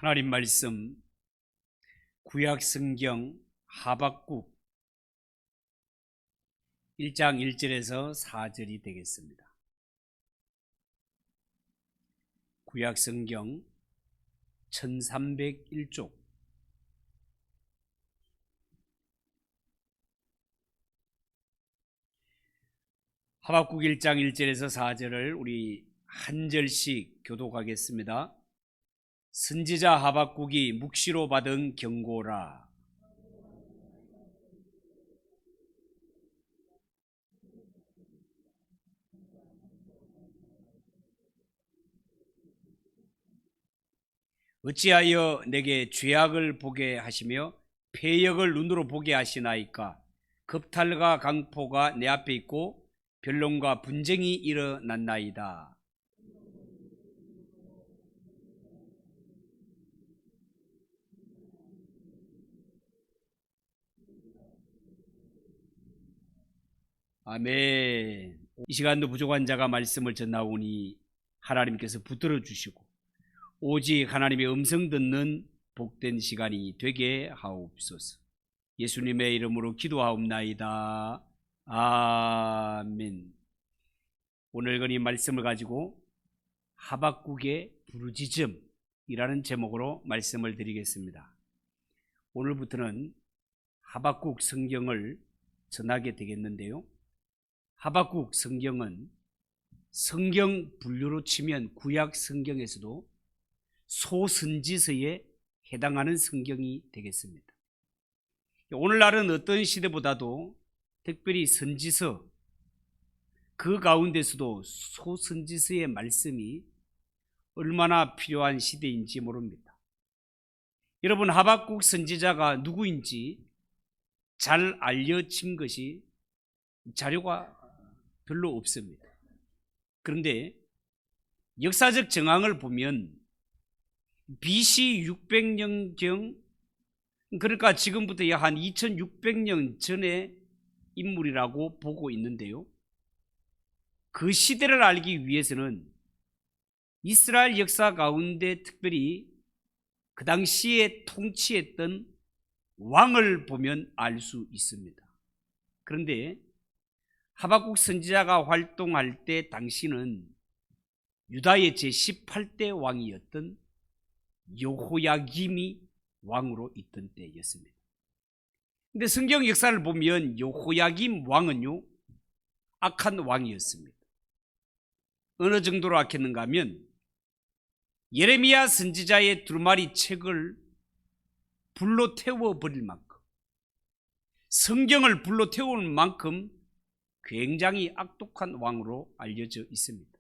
하나님 말씀 구약성경 하박국 1장 1절에서 4절이 되겠습니다. 구약성경 1301쪽 하박국 1장 1절에서 4절을 우리 한 절씩 교독하겠습니다. 선지자 하박국이 묵시로 받은 경고라. 어찌하여 내게 죄악을 보게 하시며 패역을 눈으로 보게 하시나이까? 겁탈과 강포가 내 앞에 있고 변론과 분쟁이 일어났나이다. 아멘. 이 시간도 부족한 자가 말씀을 전하오니 하나님께서 붙들어 주시고 오직 하나님의 음성 듣는 복된 시간이 되게 하옵소서. 예수님의 이름으로 기도하옵나이다. 아멘. 오늘 건이 말씀을 가지고 하박국의 부르짖음이라는 제목으로 말씀을 드리겠습니다. 오늘부터는 하박국 성경을 전하게 되겠는데요, 하박국 성경은 성경 분류로 치면 구약 성경에서도 소선지서에 해당하는 성경이 되겠습니다. 오늘날은 어떤 시대보다도 특별히 선지서, 그 가운데서도 소선지서의 말씀이 얼마나 필요한 시대인지 모릅니다. 여러분, 하박국 선지자가 누구인지 잘 알려진 것이 자료가 별로 없습니다. 그런데 역사적 정황을 보면 BC 600년경, 그러니까 지금부터 약 한 2600년 전의 인물이라고 보고 있는데요, 그 시대를 알기 위해서는 이스라엘 역사 가운데 특별히 그 당시에 통치했던 왕을 보면 알 수 있습니다. 그런데 하박국 선지자가 활동할 때 당시는 유다의 제18대 왕이었던 여호야김이 왕으로 있던 때였습니다. 그런데 성경 역사를 보면 여호야김 왕은요, 악한 왕이었습니다. 어느 정도로 악했는가 하면 예레미야 선지자의 두루마리 책을 불로 태워버릴 만큼, 성경을 불로 태울 만큼 굉장히 악독한 왕으로 알려져 있습니다.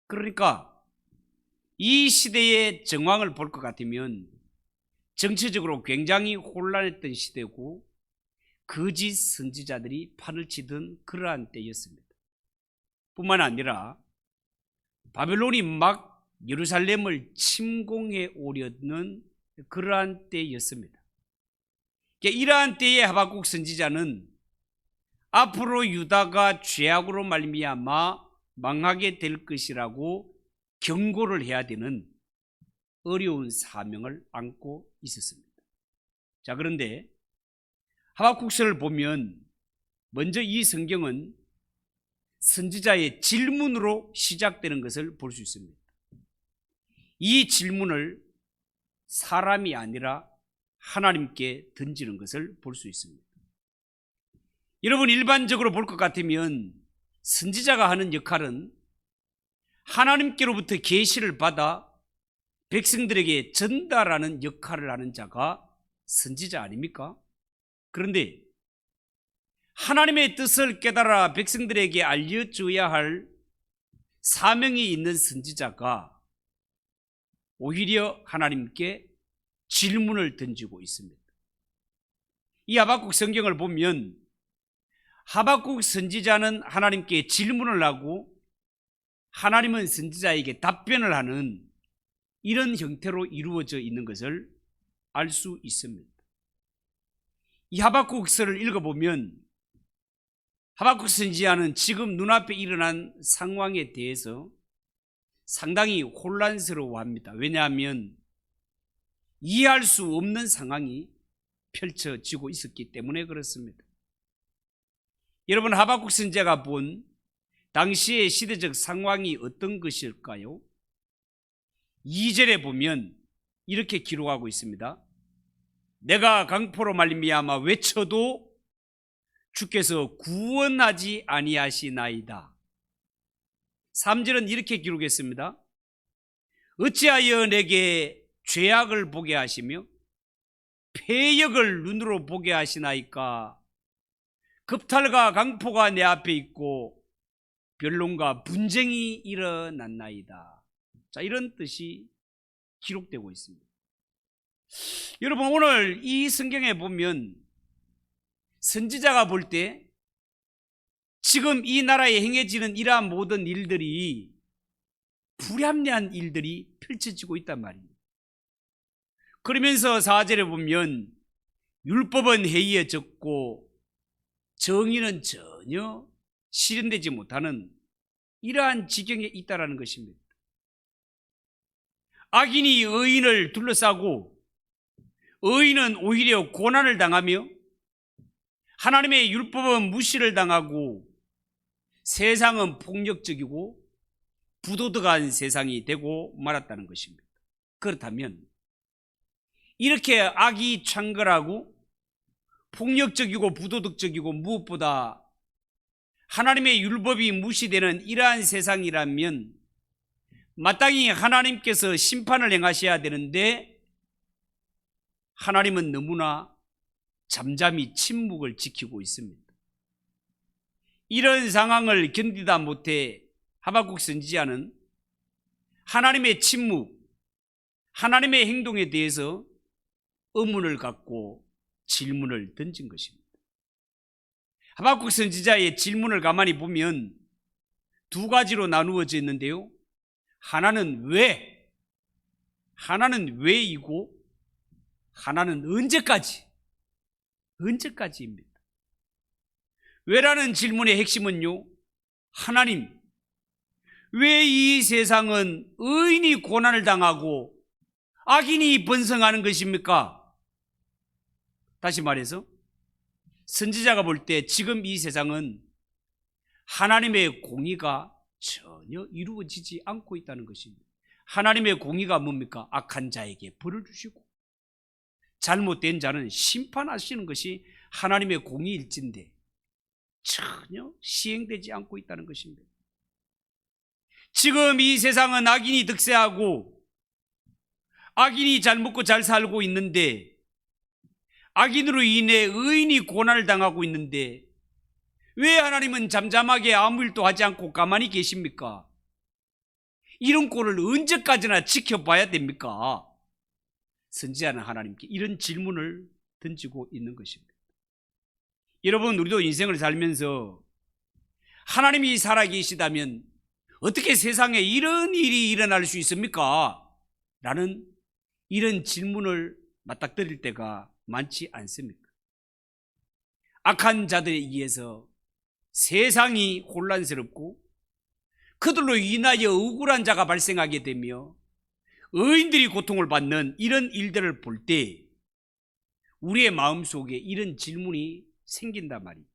그러니까 이 시대의 정황을 볼 것 같으면 정치적으로 굉장히 혼란했던 시대고 거짓 선지자들이 판을 치던 그러한 때였습니다. 뿐만 아니라 바벨론이 막 예루살렘을 침공해 오려는 그러한 때였습니다. 이러한 때에 하박국 선지자는 앞으로 유다가 죄악으로 말미암아 망하게 될 것이라고 경고를 해야 되는 어려운 사명을 안고 있었습니다. 자, 그런데 하박국서를 보면 먼저 이 성경은 선지자의 질문으로 시작되는 것을 볼 수 있습니다. 이 질문을 사람이 아니라 하나님께 던지는 것을 볼 수 있습니다. 여러분, 일반적으로 볼 것 같으면 선지자가 하는 역할은 하나님께로부터 계시를 받아 백성들에게 전달하는 역할을 하는 자가 선지자 아닙니까? 그런데 하나님의 뜻을 깨달아 백성들에게 알려줘야 할 사명이 있는 선지자가 오히려 하나님께 질문을 던지고 있습니다. 이 하박국 성경을 보면 하박국 선지자는 하나님께 질문을 하고 하나님은 선지자에게 답변을 하는 이런 형태로 이루어져 있는 것을 알 수 있습니다. 이 하박국서를 읽어보면 하박국 선지자는 지금 눈앞에 일어난 상황에 대해서 상당히 혼란스러워합니다. 왜냐하면 이해할 수 없는 상황이 펼쳐지고 있었기 때문에 그렇습니다. 여러분, 하박국 선지자가 본 당시의 시대적 상황이 어떤 것일까요? 2절에 보면 이렇게 기록하고 있습니다. 내가 강포로 말미암아 외쳐도 주께서 구원하지 아니하시나이다. 3절은 이렇게 기록했습니다. 어찌하여 내게 죄악을 보게 하시며 폐역을 눈으로 보게 하시나이까. 급탈과 강포가 내 앞에 있고 변론과 분쟁이 일어났나이다. 자, 이런 뜻이 기록되고 있습니다. 여러분, 오늘 이 성경에 보면 선지자가 볼 때 지금 이 나라에 행해지는 이러한 모든 일들이 불합리한 일들이 펼쳐지고 있단 말입니다. 그러면서 4절에 보면 율법은 해이해졌고 정의는 전혀 실현되지 못하는 이러한 지경에 있다라는 것입니다. 악인이 의인을 둘러싸고 의인은 오히려 고난을 당하며 하나님의 율법은 무시를 당하고 세상은 폭력적이고 부도덕한 세상이 되고 말았다는 것입니다. 그렇다면 이렇게 악이 창궐하고 폭력적이고 부도덕적이고 무엇보다 하나님의 율법이 무시되는 이러한 세상이라면 마땅히 하나님께서 심판을 행하셔야 되는데 하나님은 너무나 잠잠히 침묵을 지키고 있습니다. 이런 상황을 견디다 못해 하박국 선지자는 하나님의 침묵, 하나님의 행동에 대해서 의문을 갖고 질문을 던진 것입니다. 하박국 선지자의 질문을 가만히 보면 두 가지로 나누어져 있는데요. 하나는 왜, 하나는 왜이고 하나는 언제까지입니다. 왜라는 질문의 핵심은요, 하나님, 왜 이 세상은 의인이 고난을 당하고 악인이 번성하는 것입니까? 다시 말해서 선지자가 볼 때 지금 이 세상은 하나님의 공의가 전혀 이루어지지 않고 있다는 것입니다. 하나님의 공의가 뭡니까? 악한 자에게 벌을 주시고 잘못된 자는 심판하시는 것이 하나님의 공의일진데 전혀 시행되지 않고 있다는 것입니다. 지금 이 세상은 악인이 득세하고 악인이 잘 먹고 잘 살고 있는데 악인으로 인해 의인이 고난을 당하고 있는데 왜 하나님은 잠잠하게 아무 일도 하지 않고 가만히 계십니까? 이런 꼴을 언제까지나 지켜봐야 됩니까? 선지자는 하나님께 이런 질문을 던지고 있는 것입니다. 여러분, 우리도 인생을 살면서 하나님이 살아계시다면 어떻게 세상에 이런 일이 일어날 수 있습니까? 라는 이런 질문을 맞닥뜨릴 때가 많지 않습니까? 악한 자들에 의해서 세상이 혼란스럽고 그들로 인하여 억울한 자가 발생하게 되며 의인들이 고통을 받는 이런 일들을 볼 때 우리의 마음속에 이런 질문이 생긴단 말이죠.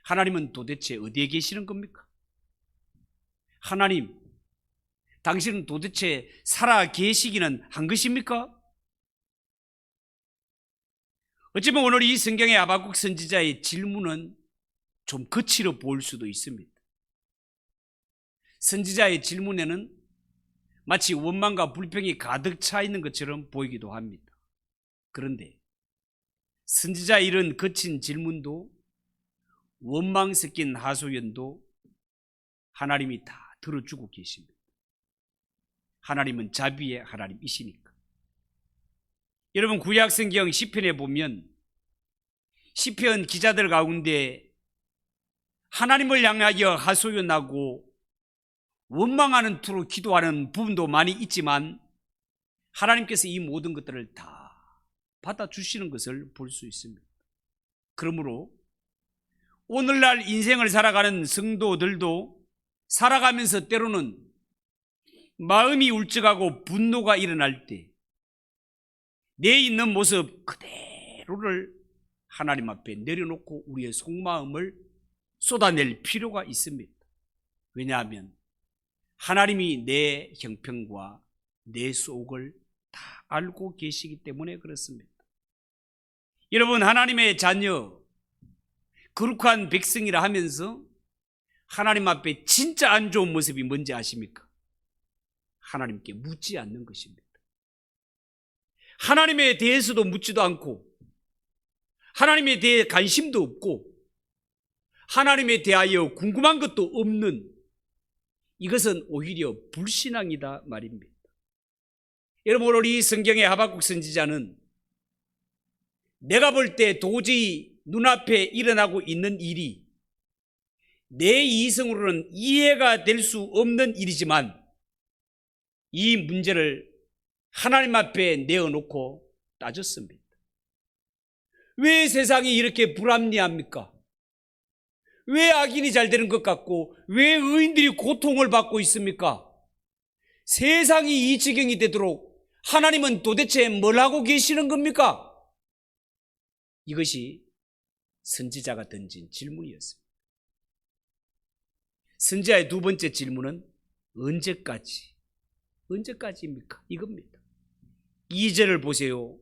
하나님은 도대체 어디에 계시는 겁니까? 하나님, 당신은 도대체 살아 계시기는 한 것입니까? 어쩌면 오늘 이 성경의 하박국 선지자의 질문은 좀 거칠어 보일 수도 있습니다. 선지자의 질문에는 마치 원망과 불평이 가득 차 있는 것처럼 보이기도 합니다. 그런데 선지자의 이런 거친 질문도 원망 섞인 하소연도 하나님이 다 들어주고 계십니다. 하나님은 자비의 하나님이시니까. 여러분, 구약 성경 시편에 보면 시편 기자들 가운데 하나님을 향하여 하소연하고 원망하는 투로 기도하는 부분도 많이 있지만 하나님께서 이 모든 것들을 다 받아주시는 것을 볼 수 있습니다. 그러므로 오늘날 인생을 살아가는 성도들도 살아가면서 때로는 마음이 울적하고 분노가 일어날 때 내 있는 모습 그대로를 하나님 앞에 내려놓고 우리의 속마음을 쏟아낼 필요가 있습니다. 왜냐하면 하나님이 내 형편과 내 속을 다 알고 계시기 때문에 그렇습니다. 여러분, 하나님의 자녀, 거룩한 백성이라 하면서 하나님 앞에 진짜 안 좋은 모습이 뭔지 아십니까? 하나님께 묻지 않는 것입니다. 하나님에 대해서도 묻지도 않고 하나님에 대해 관심도 없고 하나님에 대하여 궁금한 것도 없는, 이것은 오히려 불신앙이다 말입니다. 여러분, 오늘 이 성경의 하박국 선지자는 내가 볼 때 도저히 눈앞에 일어나고 있는 일이 내 이성으로는 이해가 될 수 없는 일이지만 이 문제를 하나님 앞에 내어놓고 따졌습니다. 왜 세상이 이렇게 불합리합니까? 왜 악인이 잘 되는 것 같고 왜 의인들이 고통을 받고 있습니까? 세상이 이 지경이 되도록 하나님은 도대체 뭘 하고 계시는 겁니까? 이것이 선지자가 던진 질문이었습니다. 선지자의 두 번째 질문은 언제까지입니까? 이겁니다. 2절을 보세요.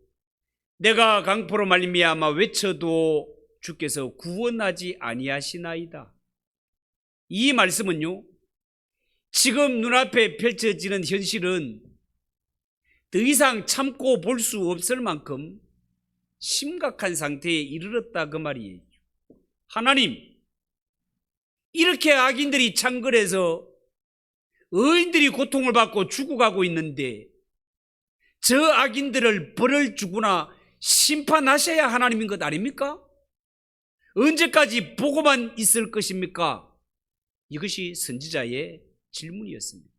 내가 강포로 말미암아 외쳐도 주께서 구원하지 아니하시나이다. 이 말씀은요, 지금 눈앞에 펼쳐지는 현실은 더 이상 참고 볼 수 없을 만큼 심각한 상태에 이르렀다 그 말이에요. 하나님, 이렇게 악인들이 창궐해서 의인들이 고통을 받고 죽어가고 있는데 저 악인들을 벌을 주거나 심판하셔야 하나님인 것 아닙니까? 언제까지 보고만 있을 것입니까? 이것이 선지자의 질문이었습니다.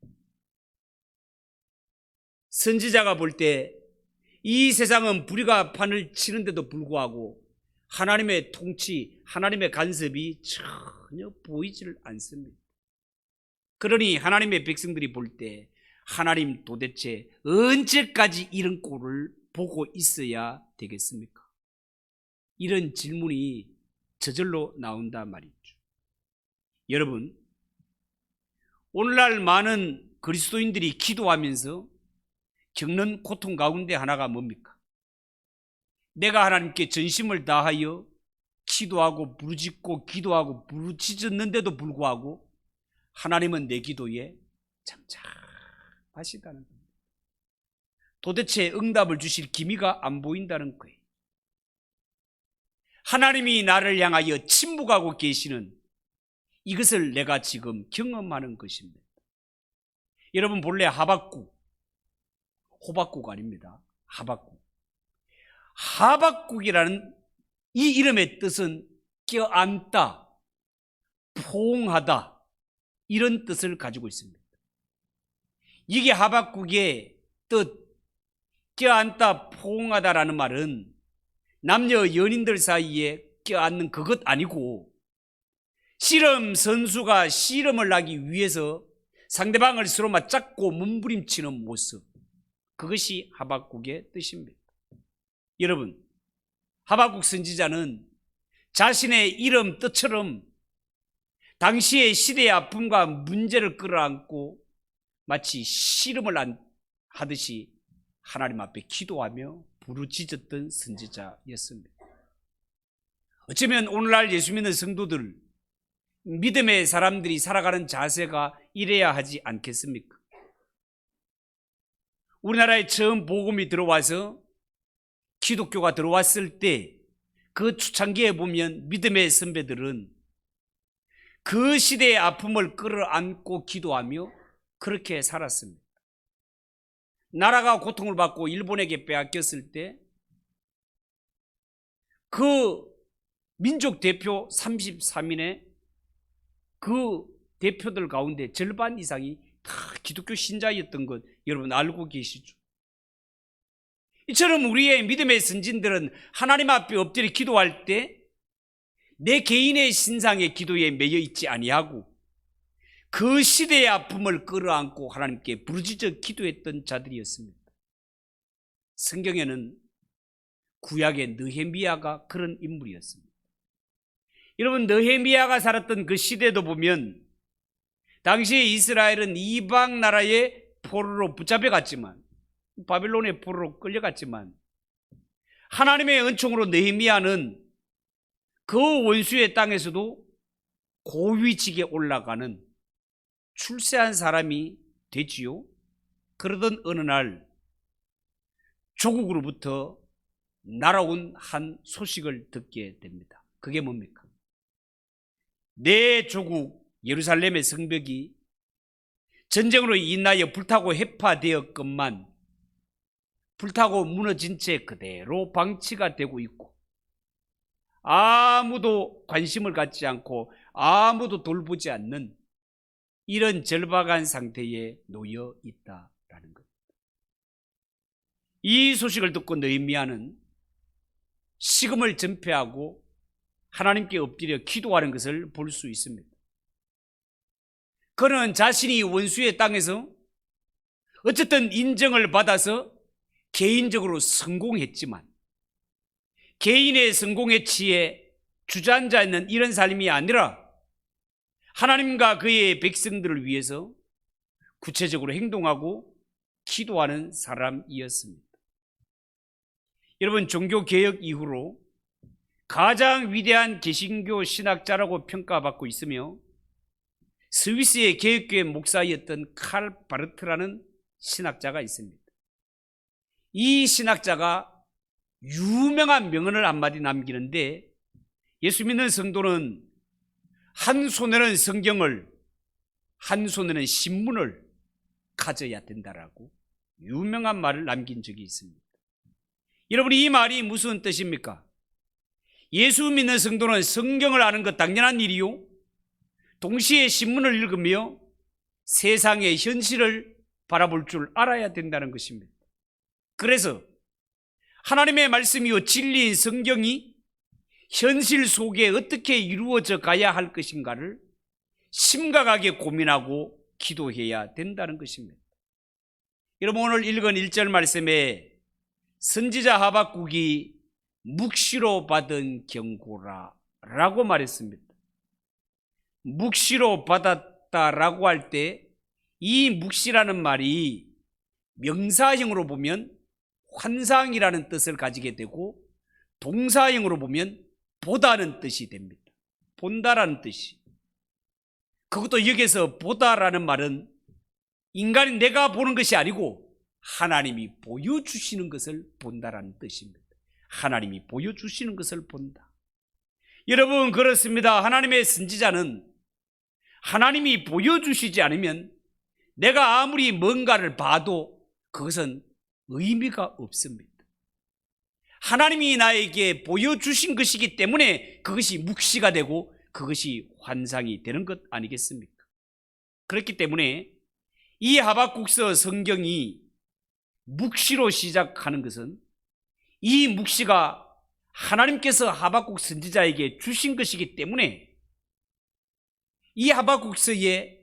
선지자가 볼 때 이 세상은 불의가 판을 치는데도 불구하고 하나님의 통치, 하나님의 간섭이 전혀 보이질 않습니다. 그러니 하나님의 백성들이 볼 때 하나님 도대체 언제까지 이런 꼴을 보고 있어야 되겠습니까? 이런 질문이 저절로 나온단 말이죠. 여러분, 오늘날 많은 그리스도인들이 기도하면서 겪는 고통 가운데 하나가 뭡니까? 내가 하나님께 전심을 다하여 기도하고 부르짖고 기도하고 부르짖었는데도 불구하고 하나님은 내 기도에 잠잠하시다는 겁니다. 도대체 응답을 주실 기미가 안 보인다는 거예요. 하나님이 나를 향하여 침묵하고 계시는 이것을 내가 지금 경험하는 것입니다. 여러분, 본래 호박국 아닙니다. 하박국이라는 이 이름의 뜻은 껴안다, 포옹하다, 이런 뜻을 가지고 있습니다. 이게 하박국의 뜻, 껴안다, 포옹하다라는 말은 남녀 연인들 사이에 껴안는 그것 아니고 씨름 선수가 씨름을 하기 위해서 상대방을 서로 맞잡고 몸부림치는 모습, 그것이 하박국의 뜻입니다. 여러분, 하박국 선지자는 자신의 이름 뜻처럼 당시의 시대의 아픔과 문제를 끌어안고 마치 씨름을 하듯이 하나님 앞에 기도하며 부르짖었던 선지자였습니다. 어쩌면 오늘날 예수 믿는 성도들, 믿음의 사람들이 살아가는 자세가 이래야 하지 않겠습니까? 우리나라에 처음 복음이 들어와서 기독교가 들어왔을 때 그 초창기에 보면 믿음의 선배들은 그 시대의 아픔을 끌어안고 기도하며 그렇게 살았습니다. 나라가 고통을 받고 일본에게 빼앗겼을 때 그 민족 대표 33인의 그 대표들 가운데 절반 이상이 다 기독교 신자였던 것 여러분 알고 계시죠? 이처럼 우리의 믿음의 선진들은 하나님 앞에 엎드려 기도할 때 내 개인의 신상의 기도에 매여 있지 아니하고 그 시대의 아픔을 끌어안고 하나님께 부르짖어 기도했던 자들이었습니다. 성경에는 구약의 느헤미야가 그런 인물이었습니다. 여러분, 느헤미야가 살았던 그 시대도 보면 당시에 이스라엘은 이방 나라의 포로로 붙잡혀갔지만, 바빌론의 포로로 끌려갔지만, 하나님의 은총으로 느헤미야는 그 원수의 땅에서도 고위직에 올라가는 출세한 사람이 되지요. 그러던 어느 날 조국으로부터 날아온 한 소식을 듣게 됩니다. 그게 뭡니까? 내 조국 예루살렘의 성벽이 전쟁으로 인하여 불타고 해파되었건만 불타고 무너진 채 그대로 방치가 되고 있고 아무도 관심을 갖지 않고 아무도 돌보지 않는 이런 절박한 상태에 놓여 있다라는 것. 이 소식을 듣고 느헤미야는 식음을 전폐하고 하나님께 엎드려 기도하는 것을 볼 수 있습니다. 그는 자신이 원수의 땅에서 어쨌든 인정을 받아서 개인적으로 성공했지만 개인의 성공에 취해 주저앉아 있는 이런 삶이 아니라 하나님과 그의 백성들을 위해서 구체적으로 행동하고 기도하는 사람이었습니다. 여러분, 종교개혁 이후로 가장 위대한 개신교 신학자라고 평가받고 있으며 스위스의 개혁교회 목사였던 칼 바르트라는 신학자가 있습니다. 이 신학자가 유명한 명언을 한마디 남기는데, 예수 믿는 성도는 한 손에는 성경을, 한 손에는 신문을 가져야 된다라고 유명한 말을 남긴 적이 있습니다. 여러분, 이 말이 무슨 뜻입니까? 예수 믿는 성도는 성경을 아는 것 당연한 일이요, 동시에 신문을 읽으며 세상의 현실을 바라볼 줄 알아야 된다는 것입니다. 그래서 하나님의 말씀이요 진리인 성경이 현실 속에 어떻게 이루어져 가야 할 것인가를 심각하게 고민하고 기도해야 된다는 것입니다. 여러분, 오늘 읽은 1절 말씀에 선지자 하박국이 묵시로 받은 경고라 라고 말했습니다. 묵시로 받았다라고 할 때 이 묵시라는 말이 명사형으로 보면 환상이라는 뜻을 가지게 되고 동사형으로 보면 보다는 뜻이 됩니다. 본다라는 뜻이. 그것도 여기서 보다라는 말은 인간이 내가 보는 것이 아니고 하나님이 보여주시는 것을 본다라는 뜻입니다. 하나님이 보여주시는 것을 본다. 여러분, 그렇습니다. 하나님의 선지자는 하나님이 보여주시지 않으면 내가 아무리 뭔가를 봐도 그것은 의미가 없습니다. 하나님이 나에게 보여주신 것이기 때문에 그것이 묵시가 되고 그것이 환상이 되는 것 아니겠습니까? 그렇기 때문에 이 하박국서 성경이 묵시로 시작하는 것은 이 묵시가 하나님께서 하박국 선지자에게 주신 것이기 때문에 이 하박국서에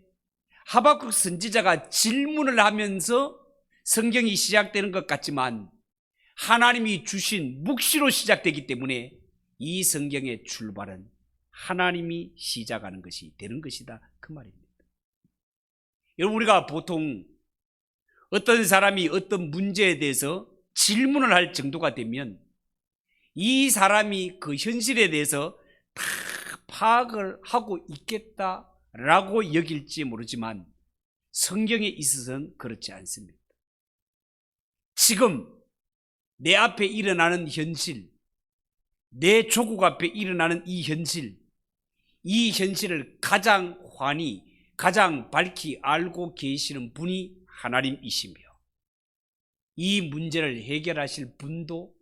하박국 선지자가 질문을 하면서 성경이 시작되는 것 같지만 하나님이 주신 묵시로 시작되기 때문에 이 성경의 출발은 하나님이 시작하는 것이 되는 것이다, 그 말입니다. 여러분, 우리가 보통 어떤 사람이 어떤 문제에 대해서 질문을 할 정도가 되면 이 사람이 그 현실에 대해서 다 파악을 하고 있겠다라고 여길지 모르지만 성경에 있어서는 그렇지 않습니다. 지금 내 앞에 일어나는 현실, 내 조국 앞에 일어나는 이 현실을 가장 환히, 가장 밝히 알고 계시는 분이 하나님이시며 이 문제를 해결하실 분도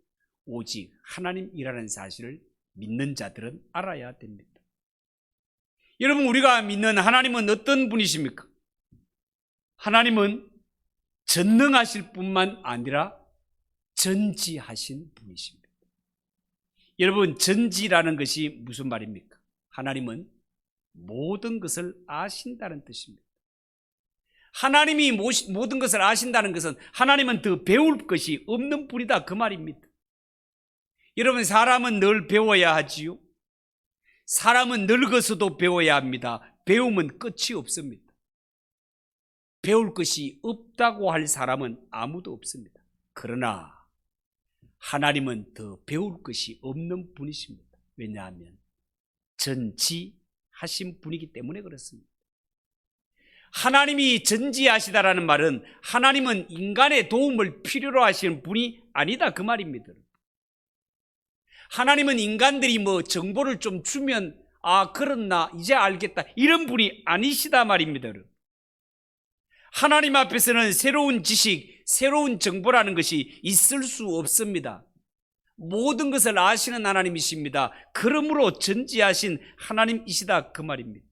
오직 하나님이라는 사실을 믿는 자들은 알아야 됩니다. 여러분, 우리가 믿는 하나님은 어떤 분이십니까? 하나님은 전능하실 뿐만 아니라 전지하신 분이십니다. 여러분, 전지라는 것이 무슨 말입니까? 하나님은 모든 것을 아신다는 뜻입니다. 하나님이 모든 것을 아신다는 것은 하나님은 더 배울 것이 없는 분이다 그 말입니다. 여러분, 사람은 늘 배워야 하지요. 사람은 늙어서도 배워야 합니다. 배움은 끝이 없습니다. 배울 것이 없다고 할 사람은 아무도 없습니다. 그러나 하나님은 더 배울 것이 없는 분이십니다. 왜냐하면 전지하신 분이기 때문에 그렇습니다. 하나님이 전지하시다라는 말은 하나님은 인간의 도움을 필요로 하시는 분이 아니다 그 말입니다. 하나님은 인간들이 정보를 좀 주면 그렇나 이제 알겠다 이런 분이 아니시다 말입니다. 하나님 앞에서는 새로운 지식, 새로운 정보라는 것이 있을 수 없습니다. 모든 것을 아시는 하나님이십니다. 그러므로 전지하신 하나님이시다 그 말입니다.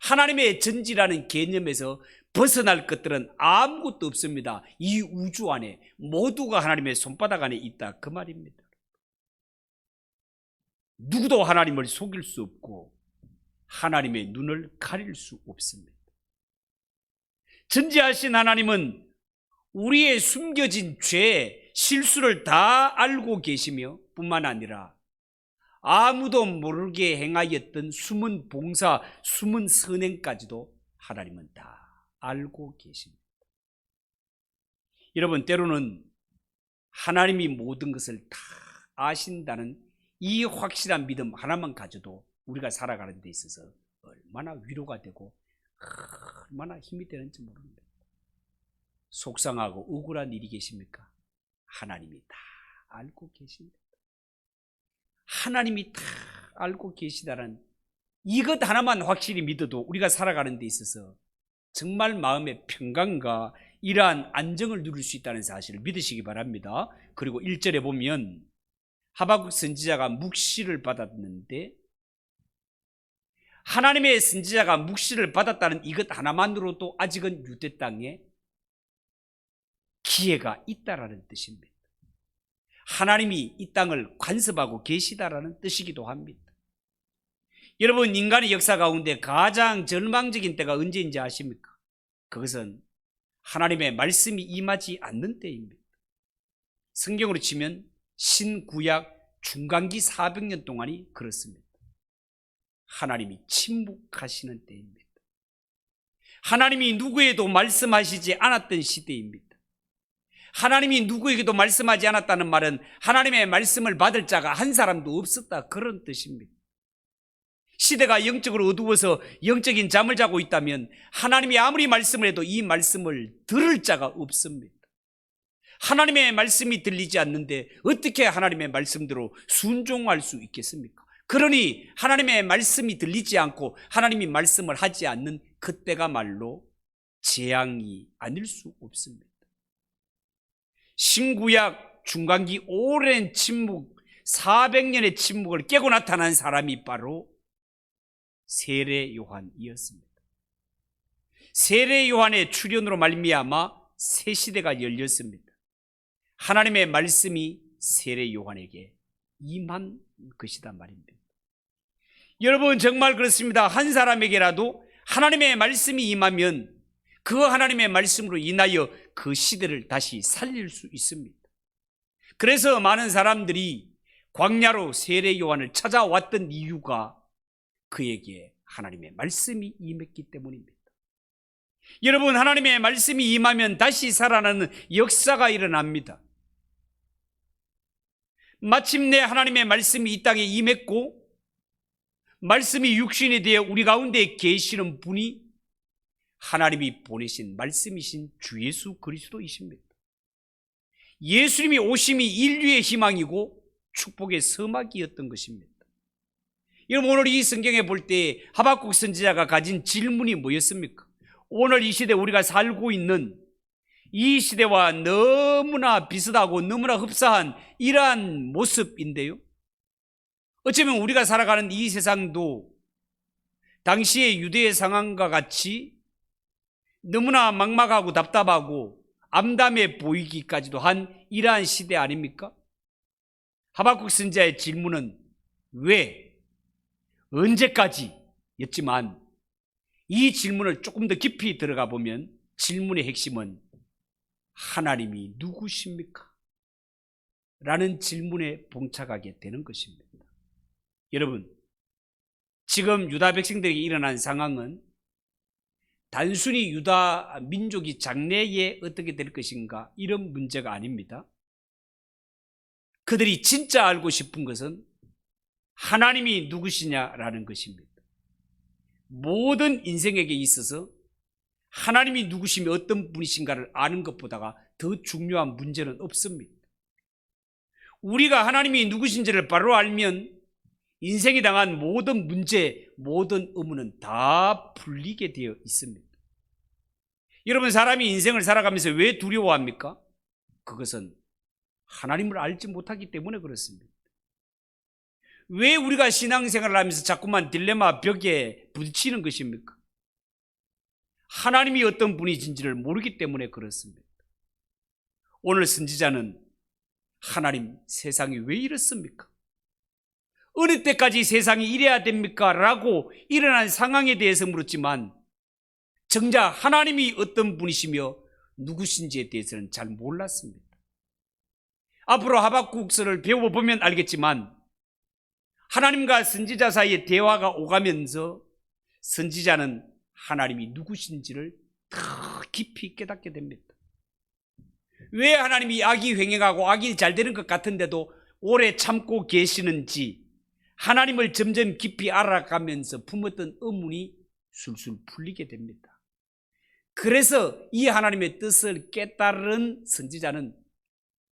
하나님의 전지라는 개념에서 벗어날 것들은 아무것도 없습니다. 이 우주 안에 모두가 하나님의 손바닥 안에 있다 그 말입니다. 누구도 하나님을 속일 수 없고 하나님의 눈을 가릴 수 없습니다. 전지하신 하나님은 우리의 숨겨진 죄, 실수를 다 알고 계시며 뿐만 아니라 아무도 모르게 행하였던 숨은 봉사, 숨은 선행까지도 하나님은 다 알고 계십니다. 여러분, 때로는 하나님이 모든 것을 다 아신다는 이 확실한 믿음 하나만 가져도 우리가 살아가는 데 있어서 얼마나 위로가 되고 얼마나 힘이 되는지 모릅니다. 속상하고 억울한 일이 계십니까? 하나님이 다 알고 계십니다. 하나님이 다 알고 계시다는 이것 하나만 확실히 믿어도 우리가 살아가는 데 있어서 정말 마음의 평강과 이러한 안정을 누릴 수 있다는 사실을 믿으시기 바랍니다. 그리고 1절에 보면 하박국 선지자가 묵시를 받았는데 하나님의 선지자가 묵시를 받았다는 이것 하나만으로도 아직은 유대 땅에 기회가 있다라는 뜻입니다. 하나님이 이 땅을 관습하고 계시다라는 뜻이기도 합니다. 여러분, 인간의 역사 가운데 가장 절망적인 때가 언제인지 아십니까? 그것은 하나님의 말씀이 임하지 않는 때입니다. 성경으로 치면 신구약 중간기 400년 동안이 그렇습니다. 하나님이 침묵하시는 때입니다. 하나님이 누구에도 말씀하시지 않았던 시대입니다. 하나님이 누구에게도 말씀하지 않았다는 말은 하나님의 말씀을 받을 자가 한 사람도 없었다 그런 뜻입니다. 시대가 영적으로 어두워서 영적인 잠을 자고 있다면 하나님이 아무리 말씀을 해도 이 말씀을 들을 자가 없습니다. 하나님의 말씀이 들리지 않는데 어떻게 하나님의 말씀대로 순종할 수 있겠습니까? 그러니 하나님의 말씀이 들리지 않고 하나님이 말씀을 하지 않는 그때가 재앙이 아닐 수 없습니다. 신구약 중간기 오랜 침묵 400년의 침묵을 깨고 나타난 사람이 바로 세례 요한이었습니다. 세례 요한의 출현으로 말미암아 새 시대가 열렸습니다. 하나님의 말씀이 세례 요한에게 임한 것이다 말입니다. 여러분, 정말 그렇습니다. 한 사람에게라도 하나님의 말씀이 임하면 그 하나님의 말씀으로 인하여 그 시대를 다시 살릴 수 있습니다. 그래서 많은 사람들이 광야로 세례 요한을 찾아왔던 이유가 그에게 하나님의 말씀이 임했기 때문입니다. 여러분, 하나님의 말씀이 임하면 다시 살아나는 역사가 일어납니다. 마침내 하나님의 말씀이 이 땅에 임했고 말씀이 육신이 되어 우리 가운데 계시는 분이 하나님이 보내신 말씀이신 주 예수 그리스도이십니다. 예수님이 오심이 인류의 희망이고 축복의 서막이었던 것입니다. 여러분, 오늘 이 성경에 볼 때 하박국 선지자가 가진 질문이 뭐였습니까? 오늘 이 시대 우리가 살고 있는 이 시대와 너무나 비슷하고 너무나 흡사한 이러한 모습인데요, 어쩌면 우리가 살아가는 이 세상도 당시의 유대의 상황과 같이 너무나 막막하고 답답하고 암담해 보이기까지도 한 이러한 시대 아닙니까? 하박국 선지자의 질문은 왜, 언제까지 였지만 이 질문을 조금 더 깊이 들어가 보면 질문의 핵심은 하나님이 누구십니까? 라는 질문에 봉착하게 되는 것입니다. 여러분, 지금 유다 백성들에게 일어난 상황은 단순히 유다 민족이 장래에 어떻게 될 것인가 이런 문제가 아닙니다. 그들이 진짜 알고 싶은 것은 하나님이 누구시냐라는 것입니다. 모든 인생에게 있어서 하나님이 누구시며 어떤 분이신가를 아는 것보다가 더 중요한 문제는 없습니다. 우리가 하나님이 누구신지를 바로 알면 인생이 당한 모든 문제, 모든 의문은 다 풀리게 되어 있습니다. 여러분, 사람이 인생을 살아가면서 왜 두려워합니까? 그것은 하나님을 알지 못하기 때문에 그렇습니다. 왜 우리가 신앙생활을 하면서 자꾸만 딜레마 벽에 부딪히는 것입니까? 하나님이 어떤 분이신지를 모르기 때문에 그렇습니다. 오늘 선지자는 하나님, 세상이 왜 이렇습니까? 어느 때까지 세상이 이래야 됩니까? 라고 일어난 상황에 대해서 물었지만 정작 하나님이 어떤 분이시며 누구신지에 대해서는 잘 몰랐습니다. 앞으로 하박국서를 배워보면 알겠지만 하나님과 선지자 사이에 대화가 오가면서 선지자는 하나님이 누구신지를 더 깊이 깨닫게 됩니다. 왜 하나님이 악이 횡행하고 악이 잘 되는 것 같은데도 오래 참고 계시는지 하나님을 점점 깊이 알아가면서 품었던 의문이 술술 풀리게 됩니다. 그래서 이 하나님의 뜻을 깨달은 선지자는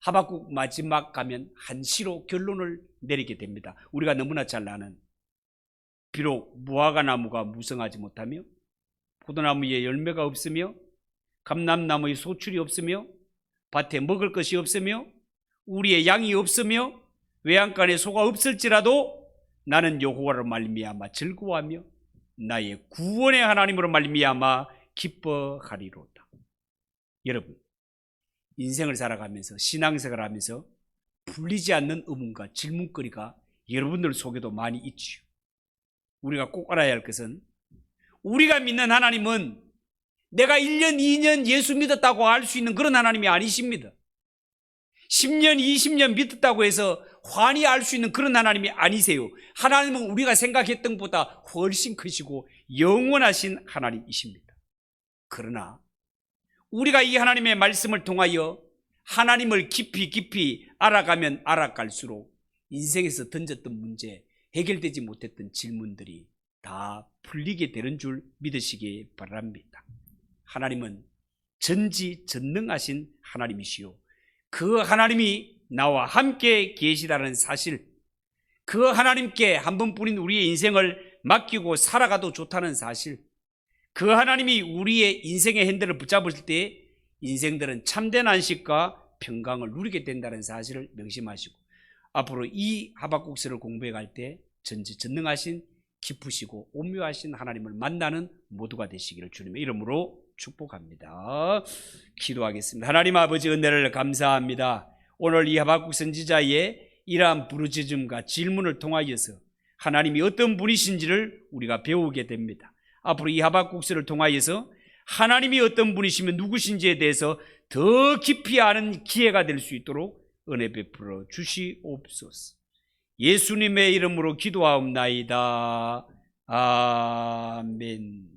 하박국 마지막 가면 한시로 결론을 내리게 됩니다. 우리가 너무나 잘 아는, 비록 무화과 나무가 무성하지 못하며 포도나무에 열매가 없으며 감람나무에 소출이 없으며 밭에 먹을 것이 없으며 우리의 양이 없으며 외양간에 소가 없을지라도 나는 여호와로 말미암아 즐거워하며 나의 구원의 하나님으로 말미암아 기뻐하리로다. 여러분, 인생을 살아가면서 신앙생활을 하면서 풀리지 않는 의문과 질문거리가 여러분들 속에도 많이 있지요. 우리가 꼭 알아야 할 것은 우리가 믿는 하나님은 내가 1년, 2년 예수 믿었다고 알 수 있는 그런 하나님이 아니십니다. 10년, 20년 믿었다고 해서 환히 알 수 있는 그런 하나님이 아니세요. 하나님은 우리가 생각했던 것보다 훨씬 크시고 영원하신 하나님이십니다. 그러나 우리가 이 하나님의 말씀을 통하여 하나님을 깊이 알아가면 알아갈수록 인생에서 던졌던 문제, 해결되지 못했던 질문들이 다 풀리게 되는 줄 믿으시기 바랍니다. 하나님은 전지전능하신 하나님이시요, 그 하나님이 나와 함께 계시다는 사실, 그 하나님께 한 번뿐인 우리의 인생을 맡기고 살아가도 좋다는 사실, 그 하나님이 우리의 인생의 핸들을 붙잡을 때 인생들은 참된 안식과 평강을 누리게 된다는 사실을 명심하시고 앞으로 이 하박국서를 공부해 갈 때 전지전능하신 깊으시고 오묘하신 하나님을 만나는 모두가 되시기를 주님의 이름으로 축복합니다. 기도하겠습니다. 하나님 아버지, 은혜를 감사합니다. 오늘 이 하박국 선지자의 이러한 부르짖음과 질문을 통하여서 하나님이 어떤 분이신지를 우리가 배우게 됩니다. 앞으로 이 하박국서를 통하여서 하나님이 어떤 분이시면 누구신지에 대해서 더 깊이 아는 기회가 될 수 있도록 은혜 베풀어 주시옵소서. 예수님의 이름으로 기도하옵나이다. 아멘.